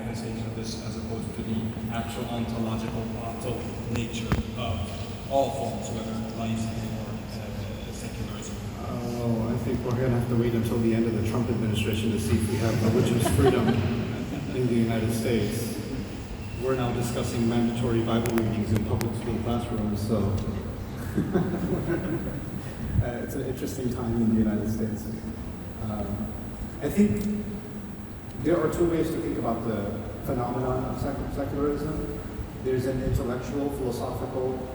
manifestation of this as opposed to the actual ontological nature of all forms, whether laicity or secularism? Oh, I think we're going to have to wait until the end of the Trump administration to see if we have religious freedom in the United States. We're now discussing mandatory Bible readings in public school classrooms, so it's an interesting time in the United States. I think there are two ways to think about the phenomenon of secularism. There's an intellectual, philosophical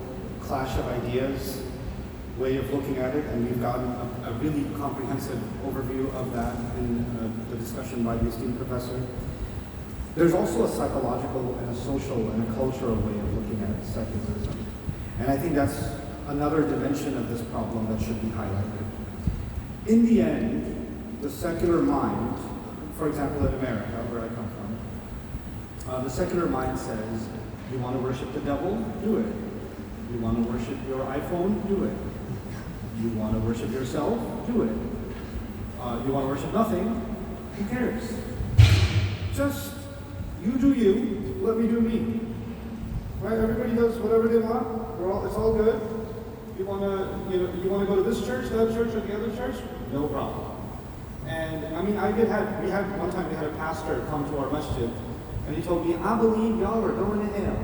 clash of ideas way of looking at it, and we've gotten a really comprehensive overview of that in the discussion by the esteemed professor. There's also a psychological and a social and a cultural way of looking at secularism. And I think that's another dimension of this problem that should be highlighted. In the end, the secular mind, for example in America, where I come from, the secular mind says, you want to worship the devil? Do it. You want to worship your iPhone? Do it. You want to worship yourself? Do it. You want to worship nothing? Who cares? Just you do you, let me do me. Right? Everybody does whatever they want. It's all good. You want to go to this church, that church, or the other church? No problem. And I mean, we had a pastor come to our masjid, and he told me, I believe y'all are going to hell.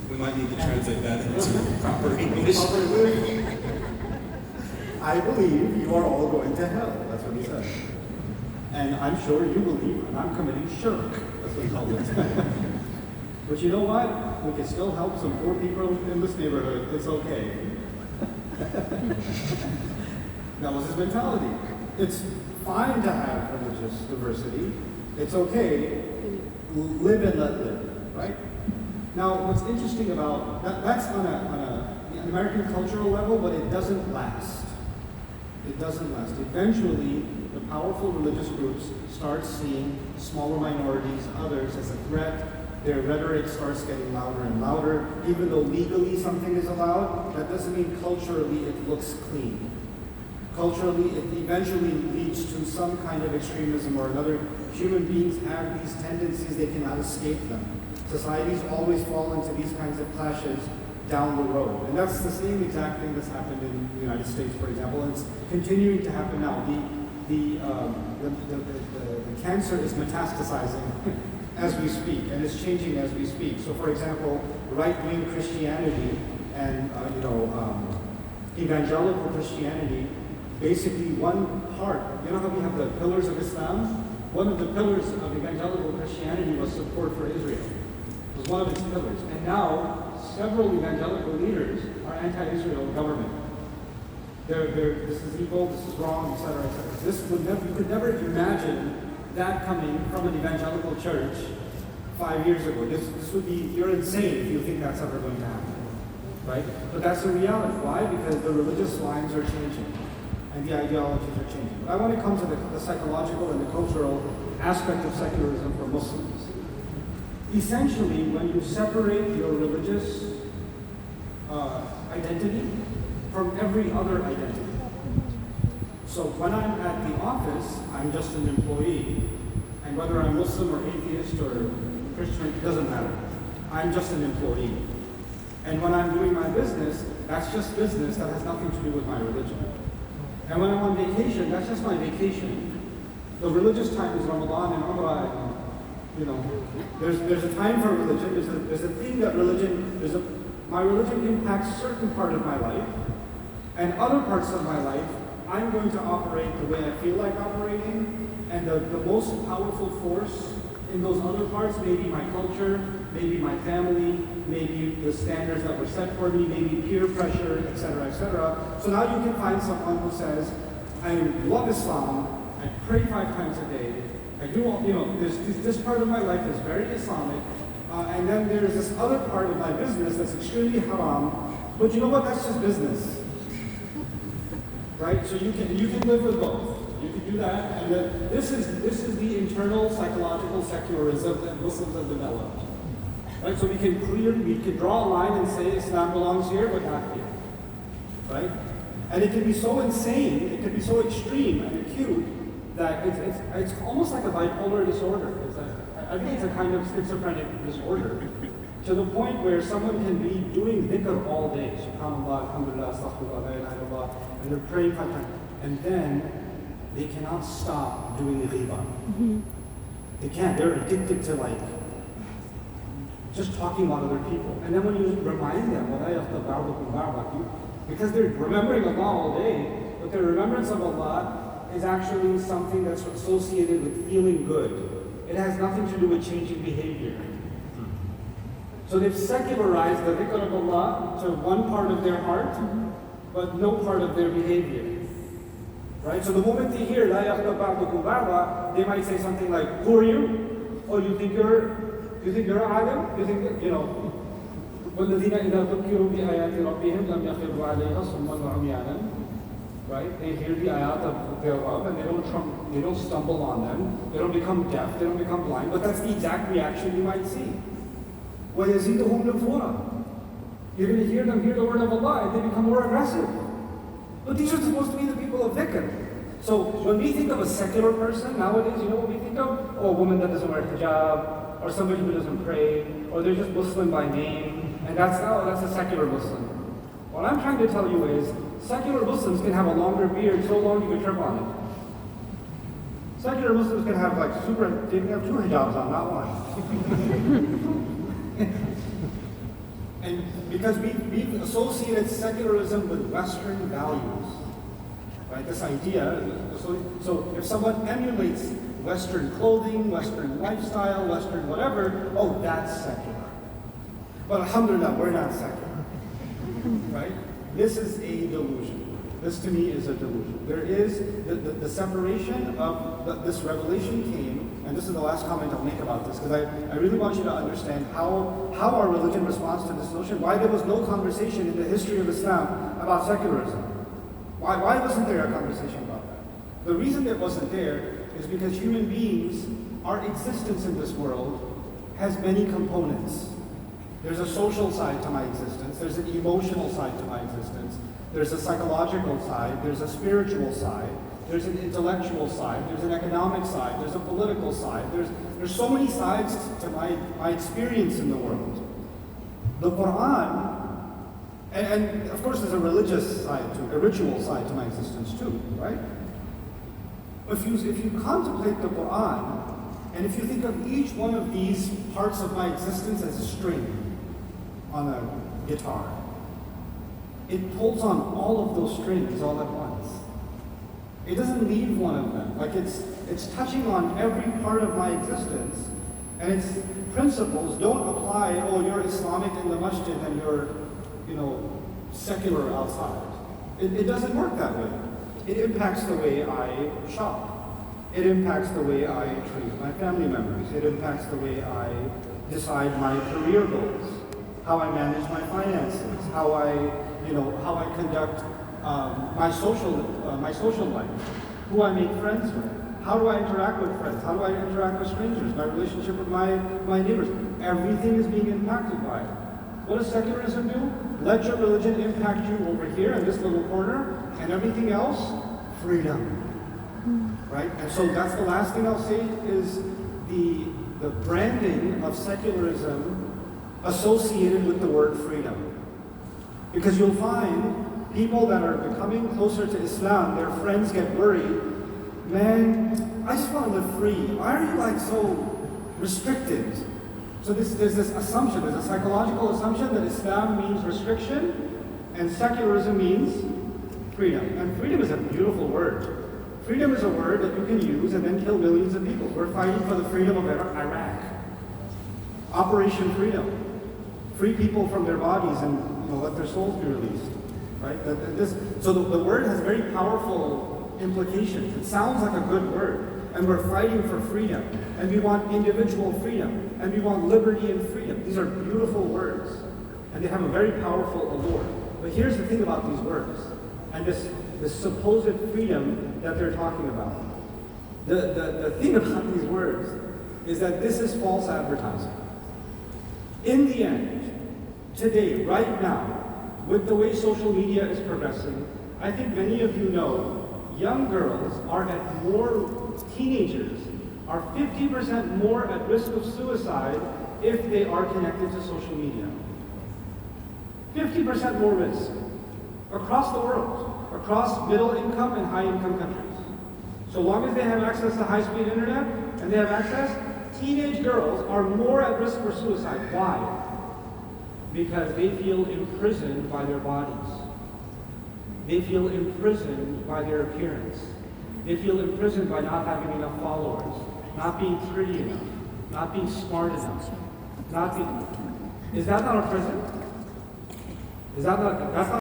We might need to translate that into proper English. I believe you are all going to hell. That's what he said. And I'm sure you believe, and I'm committing shirk. That's what he called it. But you know what? We can still help some poor people in this neighborhood. It's okay. That was his mentality. It's fine to have religious diversity. It's okay. Live and let live, right? Now, what's interesting about that's on an American cultural level, but it doesn't last. It doesn't last. Eventually, the powerful religious groups start seeing smaller minorities, others, as a threat. Their rhetoric starts getting louder and louder. Even though legally something is allowed, that doesn't mean culturally it looks clean. Culturally, it eventually leads to some kind of extremism or another. Human beings have these tendencies, they cannot escape them. Societies always fall into these kinds of clashes down the road. And that's the same exact thing that's happened in the United States, for example, and it's continuing to happen now. The cancer is metastasizing as we speak, and it's changing as we speak. So, for example, right-wing Christianity and evangelical Christianity, basically one part. You know how we have the pillars of Islam? One of the pillars of evangelical Christianity was support for Israel. It was one of its pillars, and now several evangelical leaders are anti-Israel government. This is evil, this is wrong, etc., etc. You could never imagine that coming from an evangelical church 5 years ago. This would be, you're insane if you think that's ever going to happen, right? But that's the reality. Why? Because the religious lines are changing and the ideologies are changing. But I want to come to the psychological and the cultural aspect of secularism for Muslims. Essentially, when you separate your religious identity from every other identity. So when I'm at the office, I'm just an employee. And whether I'm Muslim or atheist or Christian, it doesn't matter. I'm just an employee. And when I'm doing my business, that's just business, that has nothing to do with my religion. And when I'm on vacation, that's just my vacation. The religious time is Ramadan and Umrah. There's a time for religion. There's a thing that my religion impacts certain part of my life, and other parts of my life, I'm going to operate the way I feel like operating, and the most powerful force in those other parts may be my culture, maybe my family, maybe the standards that were set for me, maybe peer pressure, etc., etc. So now you can find someone who says, I love Islam, I pray 5 times a day, I do all, this part of my life is very Islamic, and then there's this other part of my business that's extremely haram, but you know what, that's just business. Right? So you can live with both. You can do that, and this is the internal psychological secularism that Muslims have developed. Right? So we can draw a line and say Islam belongs here, but not here. Right? And it can be so insane, it can be so extreme and acute that it's almost like a bipolar disorder. I think it's a kind of schizophrenic disorder, to the point where someone can be doing dhikr all day, subhanallah, alhamdulillah, astaghfirullah, la ilaha illallah, and they're praying 5 times, and then they cannot stop doing ghibah. They can't. They're addicted to like just talking about other people. And then when you remind them, because they're remembering Allah all day, but their remembrance of Allah is actually something that's associated with feeling good. It has nothing to do with changing behavior. So they've secularized the dhikr of Allah to one part of their heart, but no part of their behavior. Right? So the moment they hear La yaghtab ba'dukum ba'da, they might say something like, who are you? Oh, you think you're an alim? You think that, you know, وَالَّذِينَ إِذَا ذُكِّرُوا بِآيَاتِ رَبِّهِمْ لَمْ يَخِرُّوا عَلَيْهَا صُمًّا وَعُمْيَانًا. Right? They hear the ayat of their Rabb and they don't stumble on them. They don't become deaf. They don't become blind. But that's the exact reaction you might see. وَيَزِيدُهُمْ نُفُورًا. You're going to hear them hear the word of Allah and they become more aggressive. But these are supposed to be the people of dhikr. So when we think of a secular person nowadays, you know what we think of? Oh, a woman that doesn't wear hijab, or somebody who doesn't pray, or they're just Muslim by name, and that's a secular Muslim. What I'm trying to tell you is, secular Muslims can have a longer beard so long you can trip on it. Secular Muslims can have they can have 2 hijabs on, not one. And because we've associated secularism with Western values, right? This idea, so if someone emulates Western clothing, Western lifestyle, Western whatever, oh, that's secular. But alhamdulillah, we're not secular, right? This is a delusion. This to me is a delusion. There is the separation of this revelation came, and this is the last comment I'll make about this, because I really want you to understand how our religion responds to this notion, why there was no conversation in the history of Islam about secularism. Why wasn't there a conversation about that? The reason it wasn't there is because human beings, our existence in this world has many components. There's a social side to my existence, there's an emotional side to my existence, there's a psychological side, there's a spiritual side, there's an intellectual side, there's an economic side, there's a political side, there's so many sides to my experience in the world. The Quran, and of course there's a religious side to, a ritual side to my existence too, right? If you contemplate the Quran, and if you think of each one of these parts of my existence as a string on a guitar, it pulls on all of those strings all at once. It doesn't leave one of them. Like it's touching on every part of my existence, and its principles don't apply, oh, you're Islamic in the masjid and you're, secular outside. It doesn't work that way. It impacts the way I shop. It impacts the way I treat my family members. It impacts the way I decide my career goals, how I manage my finances, how I conduct my social life, who I make friends with, how do I interact with friends, how do I interact with strangers, my relationship with my neighbors. Everything is being impacted by it. What does secularism do? Let your religion impact you over here in this little corner, and everything else, freedom. Right? And so that's the last thing I'll say is the branding of secularism associated with the word freedom. Because you'll find people that are becoming closer to Islam, their friends get worried, man, I just want to live free. Why are you so restricted? So there's this assumption, there's a psychological assumption that Islam means restriction and secularism means freedom. And freedom is a beautiful word. Freedom is a word that you can use and then kill millions of people. We're fighting for the freedom of Iraq. Operation Freedom. Free people from their bodies and let their souls be released. Right? So the word has very powerful implications. It sounds like a good word. And we're fighting for freedom. And we want individual freedom. And we want liberty and freedom. These are beautiful words. And they have a very powerful allure. But here's the thing about these words. And this supposed freedom that they're talking about. The thing about these words is that this is false advertising. In the end, today, right now, with the way social media is progressing, I think many of you know young girls are at more, teenagers are 50% more at risk of suicide if they are connected to social media. 50% more risk across the world, across middle income and high income countries. So long as they have access to high speed internet and they have access, teenage girls are more at risk for suicide. Why? Because they feel imprisoned by their bodies. They feel imprisoned by their appearance. They feel imprisoned by not having enough followers, not being pretty enough, not being smart enough, not being... Is that not a prison? Is that not... That's not